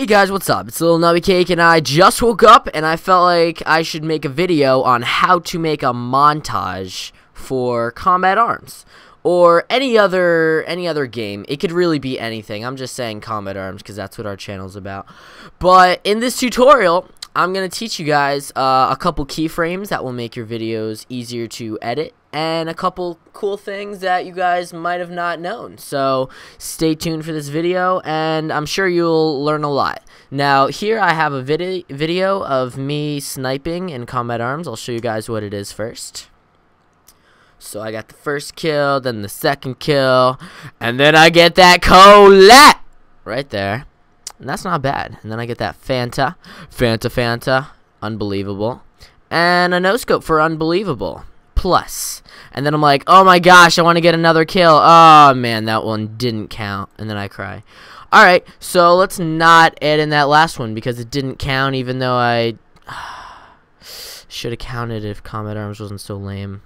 Hey guys, what's up? It's Little Nubby Cake, and I just woke up, and I felt like I should make a video on how to make a montage for Combat Arms, or any other game. It could really be anything. I'm just saying Combat Arms because that's what our channel's about. But in this tutorial, I'm gonna teach you guys a couple keyframes that will make your videos easier to edit, and a couple cool things that you guys might have not known. So stay tuned for this video, and I'm sure you'll learn a lot. Now here I have a video of me sniping in Combat Arms. I'll show you guys what it is first. So I got the first kill, then the second kill, and then I get that Colette right there. And that's not bad. And then I get that Fanta, unbelievable, and a no-scope for unbelievable, plus. And then I'm like, oh my gosh, I want to get another kill. Oh man, that one didn't count. And then I cry. Alright, so let's not add in that last one because it didn't count, even though I should have counted if Combat Arms wasn't so lame.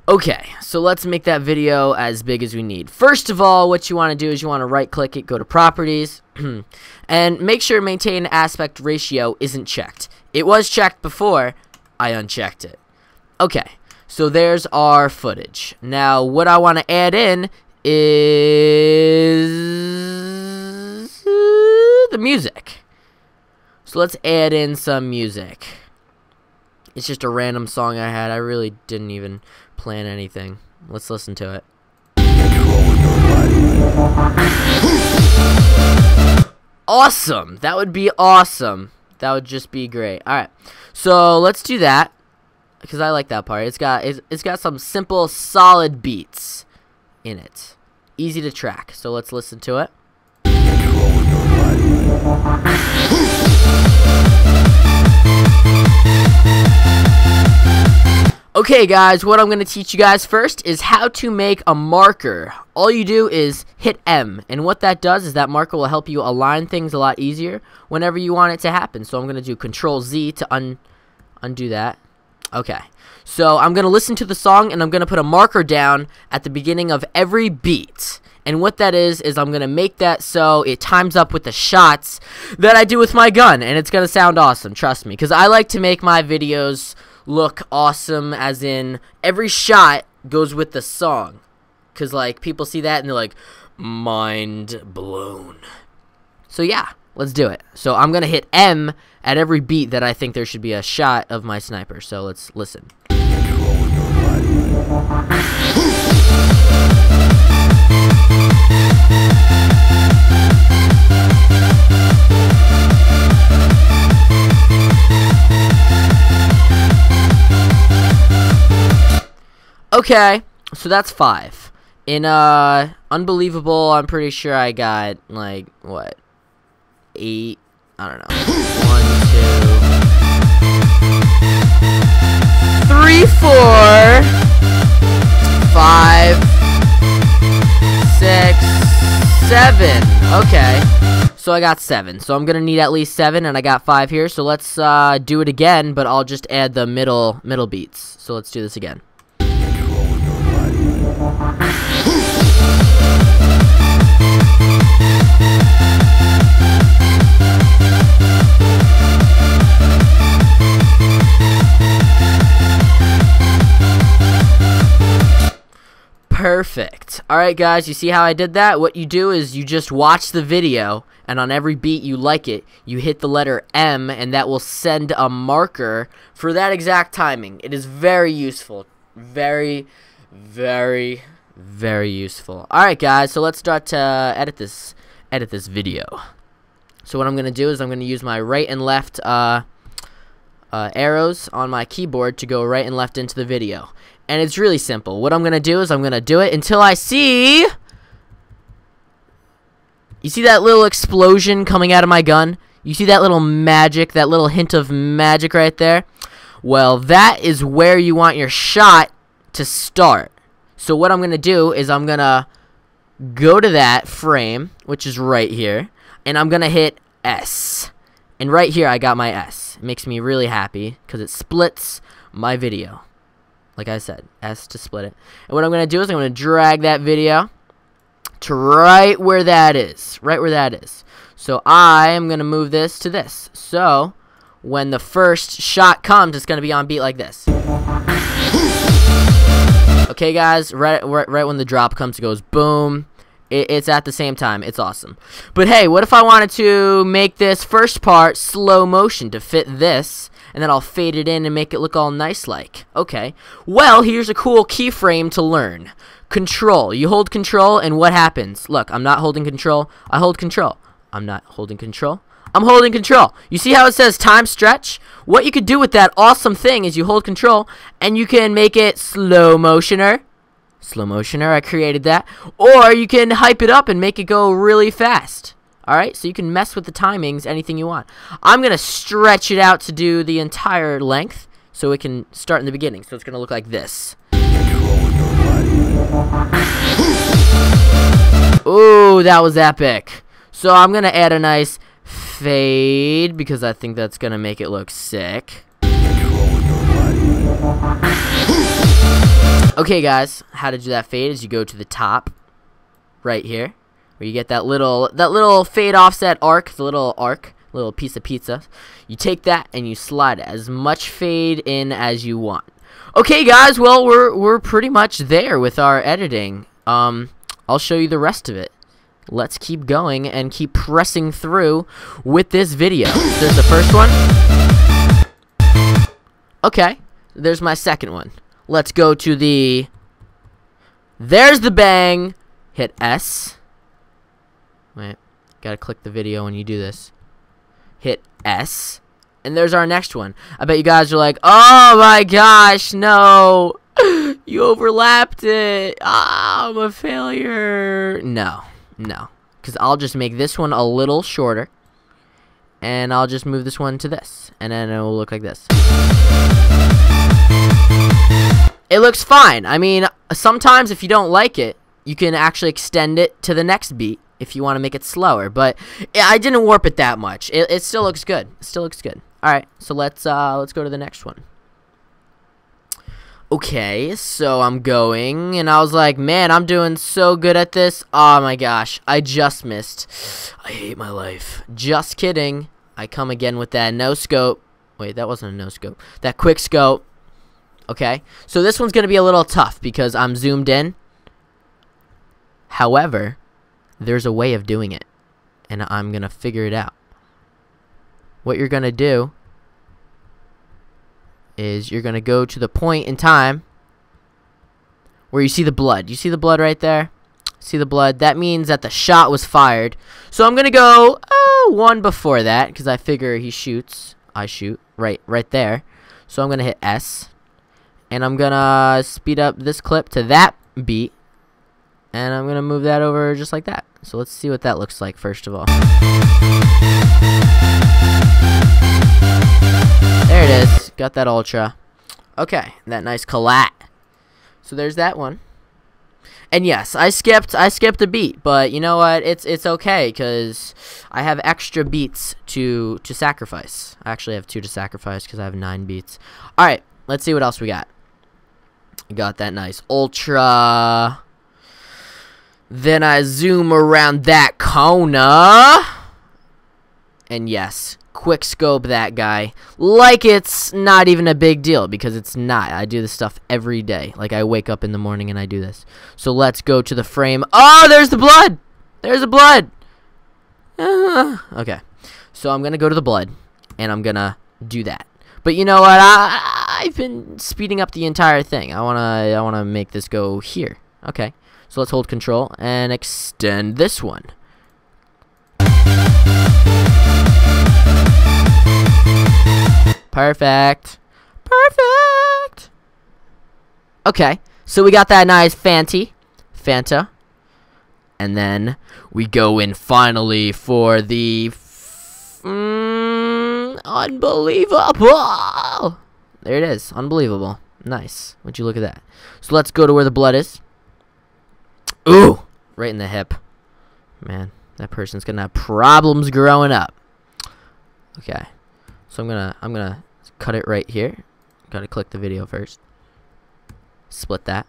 Okay, so let's make that video as big as we need. First of all, what you want to do is you want to right-click it, go to Properties, and make sure Maintain Aspect Ratio isn't checked. It was checked before, I unchecked it. Okay, so there's our footage. Now, what I want to add in is the music. So let's add in some music. It's just a random song I had. I really didn't even plan anything. Let's listen to it. Awesome! That would be awesome. That would just be great. Alright, so let's do that because I like that part. It's got some simple, solid beats in it. Easy to track. So let's listen to it. Okay guys, what I'm going to teach you guys first is how to make a marker. All you do is hit M, and what that does is that marker will help you align things a lot easier whenever you want it to happen. So I'm going to do Control Z to undo that. Okay, so I'm going to listen to the song, and I'm going to put a marker down at the beginning of every beat. And what that is I'm going to make that so it times up with the shots that I do with my gun, and it's going to sound awesome, trust me, because I like to make my videos look awesome, as in every shot goes with the song, because like people see that and they're like, mind blown. So yeah, let's do it. So I'm gonna hit M at every beat that I think there should be a shot of my sniper. So let's listen. Okay, so that's 5. In Unbelievable, I'm pretty sure I got like what, 8? I don't know. 1, 2, 3, 4, 5, 6, 7. Okay, so I got 7. So I'm gonna need at least 7, and I got 5 here. So let's do it again, but I'll just add the middle beats. So let's do this again. Perfect. Alright guys, you see how I did that? What you do is you just watch the video, and on every beat you like it, you hit the letter M, and that will send a marker for that exact timing. It is very useful. Very, very, very useful. Alright guys, so let's start to edit this video. So what I'm going to do is I'm going to use my right and left arrows on my keyboard to go right and left into the video. And it's really simple. What I'm going to do is I'm going to do it until I see... You see that little explosion coming out of my gun? You see that little magic, that little hint of magic right there? Well, that is where you want your shot to start. So what I'm going to do is I'm going to go to that frame, which is right here, and I'm going to hit S. And right here I got my S. It makes me really happy because it splits my video. Like I said, S to split it. And what I'm going to do is I'm going to drag that video to right where that is. Right where that is. So I am going to move this to this. So when the first shot comes, it's going to be on beat like this. Okay, guys, right when the drop comes, it goes boom. It's at the same time. It's awesome. But hey, what if I wanted to make this first part slow motion to fit this, and then I'll fade it in and make it look all nice like? Okay. Well, here's a cool keyframe to learn. Control. You hold control, and what happens? Look, I'm not holding control. I hold control. I'm not holding control. I'm holding control. You see how it says time stretch? What you could do with that awesome thing is you hold control, and you can make it slow motioner. Slow motioner, I created that. Or you can hype it up and make it go really fast. Alright, so you can mess with the timings, anything you want. I'm going to stretch it out to do the entire length, so it can start in the beginning. So it's going to look like this. Ooh, that was epic. So I'm going to add a nice fade, because I think that's going to make it look sick. Okay, guys, how to do that fade is you go to the top right here, where you get that little fade offset arc, the little piece of pizza. You take that and you slide as much fade in as you want. Okay, guys, well, we're pretty much there with our editing. I'll show you the rest of it. Let's keep going and keep pressing through with this video. There's the first one. Okay, there's my second one. Let's go to the... There's the bang. Hit S. Wait, gotta click the video when you do this. Hit S. And there's our next one. I bet you guys are like, oh my gosh, no. You overlapped it. Ah, I'm a failure. No, no. Because I'll just make this one a little shorter. And I'll just move this one to this. And then it will look like this. It looks fine. I mean, sometimes if you don't like it, you can actually extend it to the next beat if you want to make it slower. But I didn't warp it that much. It still looks good. It still looks good. All right, so let's go to the next one. Okay, so I'm going, and I was like, man, I'm doing so good at this. Oh my gosh, I just missed. I hate my life. Just kidding. I come again with that no scope. Wait, that wasn't a no scope. That quick scope. Okay, so this one's going to be a little tough because I'm zoomed in. However, there's a way of doing it, and I'm going to figure it out. What you're going to do is you're going to go to the point in time where you see the blood. You see the blood right there? See the blood? That means that the shot was fired. So I'm going to go one before that because I figure he shoots. I shoot right there. So I'm going to hit S. And I'm going to speed up this clip to that beat. And I'm going to move that over just like that. So let's see what that looks like first of all. There it is. Got that ultra. Okay, that nice collat. So there's that one. And yes, I skipped a beat, but you know what? It's okay because I have extra beats to sacrifice. I actually have 2 to sacrifice because I have 9 beats. All right, let's see what else we got. Got that nice ultra. Then I zoom around that corner. And yes, quick scope that guy. Like it's not even a big deal because it's not. I do this stuff every day. Like I wake up in the morning and I do this. So let's go to the frame. Oh, there's the blood. There's the blood. Okay. So I'm going to go to the blood and I'm going to do that. But you know what? I've been speeding up the entire thing. I wanna make this go here. Okay. So let's hold control and extend this one. Perfect. Perfect. Okay. So we got that nice Fanta. And then we go in finally for the unbelievable. There it is. Unbelievable. Nice. Would you look at that? So let's go to where the blood is. Ooh, right in the hip. Man, that person's gonna have problems growing up. Okay. So I'm gonna cut it right here. Gotta click the video first. Split that.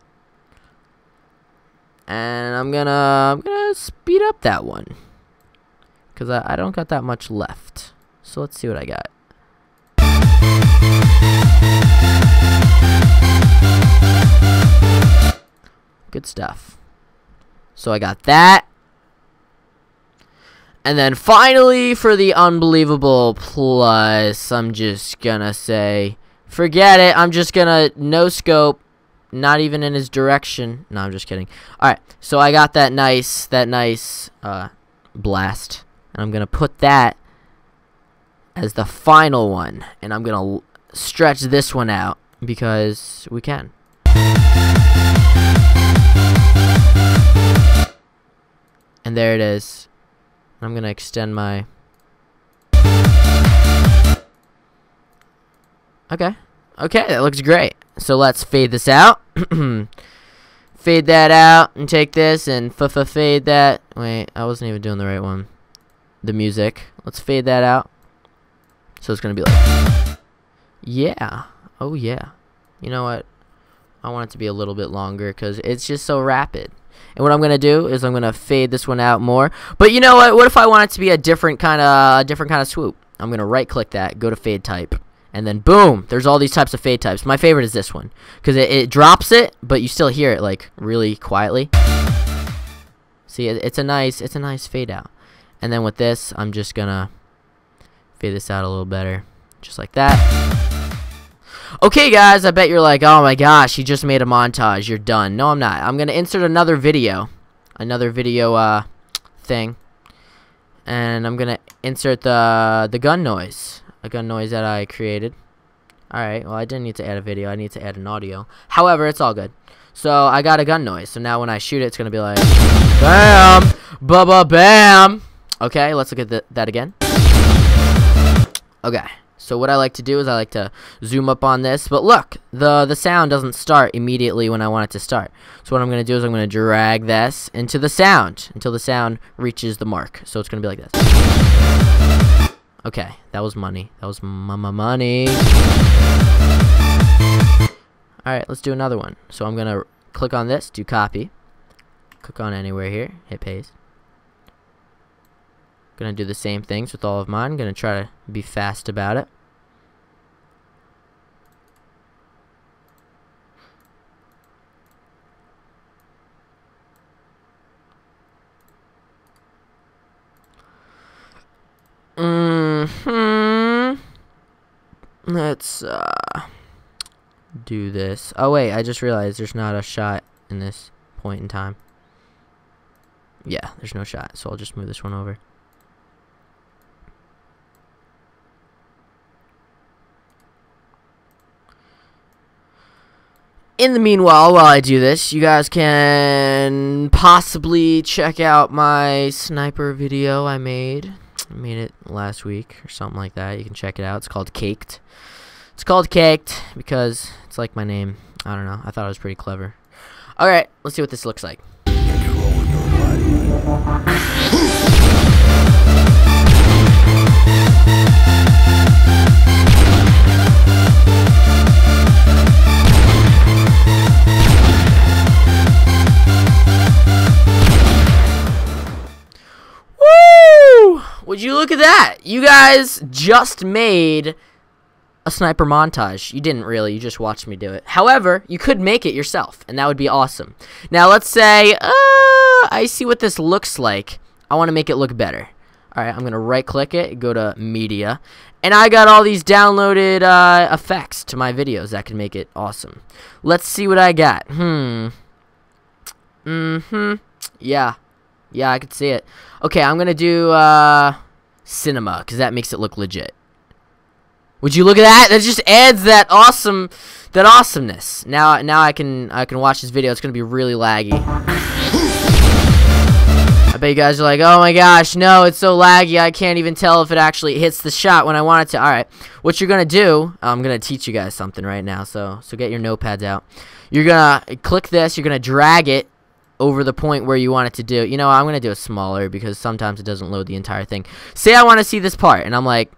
And I'm gonna speed up that one, because I don't got that much left. So let's see what I got. Good stuff. So I got that. And then finally, for the unbelievable plus, I'm just gonna say, forget it. I'm just gonna no scope, not even in his direction. No, I'm just kidding. All right, so I got that nice blast, and I'm gonna put that as the final one, and I'm gonna stretch this one out because we can. And there it is. I'm gonna extend my... Okay, that looks great. So let's fade this out. Fade that out and take this and fade that. Wait, I wasn't even doing the right one. The music. Let's fade that out. So it's gonna be like... Yeah. Oh yeah. You know what? I want it to be a little bit longer because it's just so rapid. And what I'm gonna do is I'm gonna fade this one out more. But you know what? What if I want it to be a different kind of swoop? I'm gonna right click that, go to fade type, and then boom, there's all these types of fade types. My favorite is this one because it drops it, but you still hear it like really quietly. See, it's a nice fade out. And then with this, I'm just gonna fade this out a little better, just like that. Okay, guys, I bet you're like, oh my gosh, he just made a montage. You're done. No, I'm not. I'm going to insert another video thing. And I'm going to insert the gun noise, a gun noise that I created. Alright, well, I didn't need to add a video. I need to add an audio. However, it's all good. So, I got a gun noise. So, now when I shoot it, it's going to be like, bam, ba-ba-bam. Okay, let's look at that again. Okay. So what I like to do is I like to zoom up on this, but look, the sound doesn't start immediately when I want it to start. So what I'm going to do is I'm going to drag this into the sound until the sound reaches the mark. So it's going to be like this. Okay, that was money. That was money. Alright, let's do another one. So I'm going to click on this, do copy. Click on anywhere here, hit paste. Gonna do the same things with all of mine. Gonna try to be fast about it. Let's do this. Oh wait, I just realized there's not a shot in this point in time. Yeah, there's no shot, so I'll just move this one over. In the meanwhile, while I do this, you guys can possibly check out my sniper video I made. I made it last week or something like that. You can check it out. It's called Caked. It's called Caked because it's like my name. I don't know. I thought it was pretty clever. Alright, let's see what this looks like. Would you look at that? You guys just made a sniper montage. You didn't really, you just watched me do it. However, you could make it yourself, and that would be awesome. Now, let's say, I see what this looks like. I want to make it look better. Alright, I'm going to right-click it, go to Media, and I got all these downloaded effects to my videos that can make it awesome. Let's see what I got. Yeah, I could see it. Okay, I'm gonna do cinema because that makes it look legit. Would you look at that? That just adds that awesomeness. Now I can watch this video. It's gonna be really laggy. I bet you guys are like, oh my gosh, no, it's so laggy. I can't even tell if it actually hits the shot when I want it to. All right, what you're gonna do? I'm gonna teach you guys something right now. So get your notepads out. You're gonna click this. You're gonna drag it over the point where you want it to do. You know, I'm going to do it smaller because sometimes it doesn't load the entire thing. Say I want to see this part, and I'm like,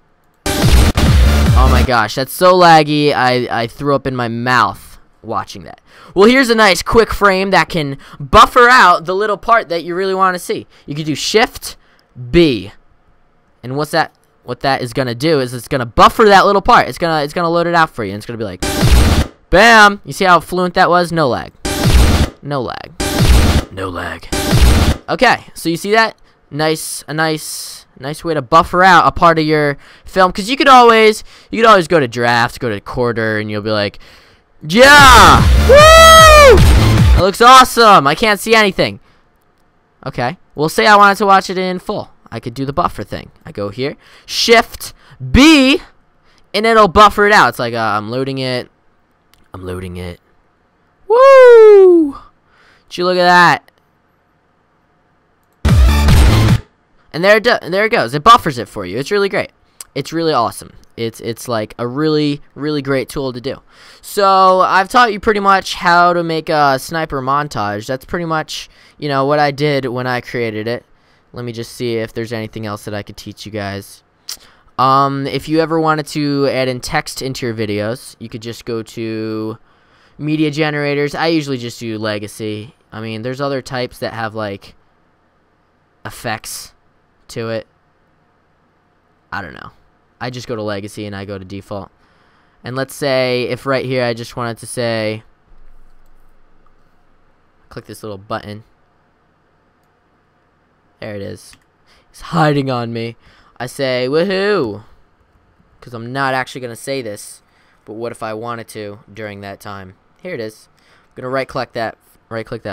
oh my gosh, that's so laggy, I threw up in my mouth. watching that. Well, here's a nice quick frame that can buffer out the little part that you really want to see. You can do Shift B, and what that is gonna do is it's gonna buffer that little part. It's gonna load it out for you, and it's gonna be like, bam! You see how fluent that was? No lag, no lag, no lag. Okay, so you see that? A nice way to buffer out a part of your film, because you could always go to draft, go to quarter, and you'll be like, yeah, woo! That looks awesome. I can't see anything. Okay, well, say I wanted to watch it in full. I could do the buffer thing. I go here, Shift B, and it'll buffer it out. It's like I'm loading it. I'm loading it. Woo! Did you look at that? And there it goes. It buffers it for you. It's really great. It's really awesome. It's like a really great tool to do. So I've taught you pretty much how to make a sniper montage. That's pretty much, you know, what I did when I created it. Let me just see if there's anything else that I could teach you guys. If you ever wanted to add in text into your videos, you could just go to media generators. I usually just do legacy. I mean, there's other types that have like effects to it. I don't know. I just go to legacy and I go to default. And let's say if right here I just wanted to say, click this little button. There it is. It's hiding on me. I say woohoo, because I'm not actually gonna say this, but what if I wanted to during that time? Here it is. I'm gonna right click that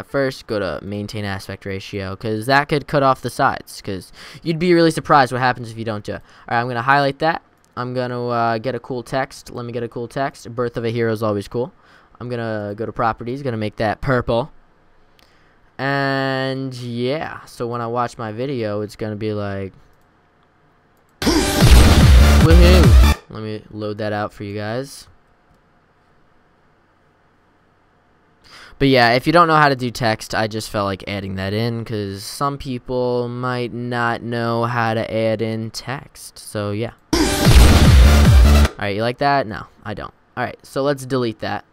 first, go to maintain aspect ratio, because that could cut off the sides, because you'd be really surprised what happens if you don't do it. Alright, I'm going to highlight that. I'm going to get a cool text. Let me get a cool text. Birth of a hero is always cool. I'm going to go to properties, going to make that purple. And yeah, so when I watch my video, it's going to be like, woohoo! Let me load that out for you guys. But yeah, if you don't know how to do text, I just felt like adding that in, because some people might not know how to add in text. So yeah. Alright, you like that? No, I don't. Alright, so let's delete that.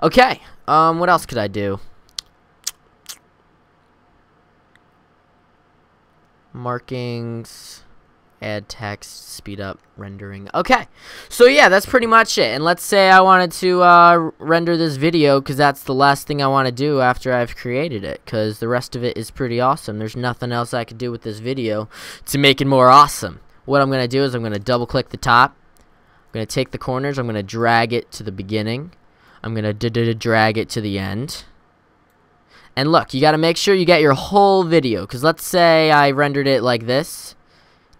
Okay, what else could I do? Markings, add text, speed up rendering. Okay, so yeah, that's pretty much it. And let's say I wanted to render this video, because that's the last thing I want to do after I've created it, because the rest of it is pretty awesome. There's nothing else I could do with this video to make it more awesome. What I'm going to do is I'm going to double click the top. I'm going to take the corners. I'm going to drag it to the beginning. I'm going to drag it to the end. And look, you got to make sure you get your whole video, because let's say I rendered it like this.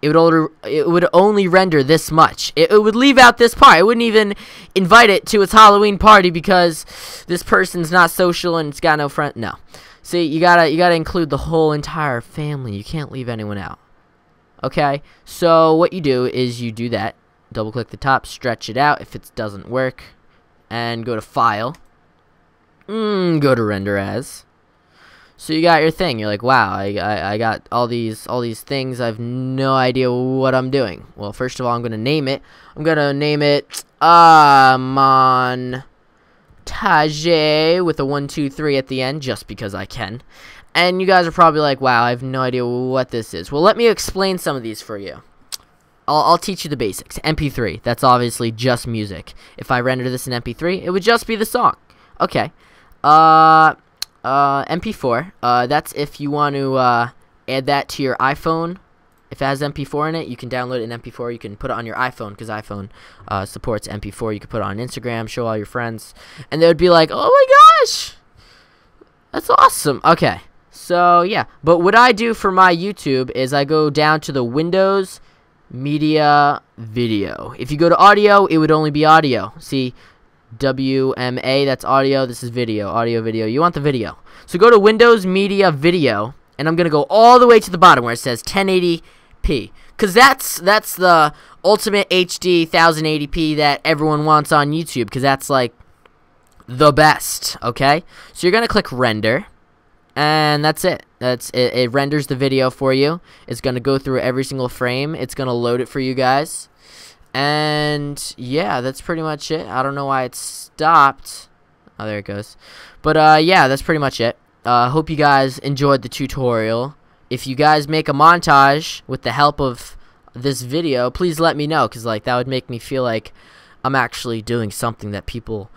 It would only render this much. It would leave out this part. It wouldn't even invite it to its Halloween party because this person's not social and it's got no friend. No. See, you gotta include the whole entire family. You can't leave anyone out. Okay? So what you do is you do that. Double click the top, stretch it out if it doesn't work, and go to File. Go to Render As. So you got your thing. You're like, wow, I got all these things. I have no idea what I'm doing. Well, first of all, I'm gonna name it. I'm gonna name it Montage with a 1, 2, 3 at the end, just because I can. And you guys are probably like, wow, I have no idea what this is. Well, let me explain some of these for you. I'll teach you the basics. MP3. That's obviously just music. If I render this in MP3, it would just be the song. Okay. MP4, that's if you want to add that to your iPhone. If it has MP4 in it, you can download it in MP4. You can put it on your iPhone, because iPhone supports MP4. You can put it on Instagram, show all your friends, and they would be like, oh my gosh, that's awesome. Okay, so yeah, but what I do for my YouTube is I go down to the Windows Media Video. If you go to audio, it would only be audio. See, WMA, that's audio. This is video. Audio, video. You want the video. So go to Windows Media Video, and I'm going to go all the way to the bottom where it says 1080p, because that's the ultimate HD 1080p that everyone wants on YouTube, because that's like the best. Okay, so you're going to click Render, and that's it. It renders the video for you. It's going to go through every single frame. It's going to load it for you guys. And yeah, that's pretty much it. I don't know why it stopped. Oh, there it goes. But yeah, that's pretty much it. Hope you guys enjoyed the tutorial. If you guys make a montage with the help of this video, please let me know, because like that would make me feel like I'm actually doing something that people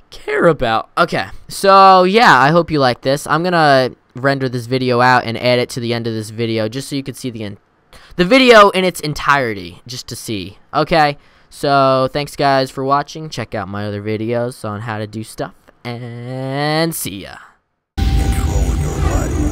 care about. Okay, so yeah, I hope you like this. I'm gonna render this video out and add it to the end of this video just so you can see the video in its entirety, just to see. Okay, so thanks guys for watching. Check out my other videos on how to do stuff, and see ya. Control your body.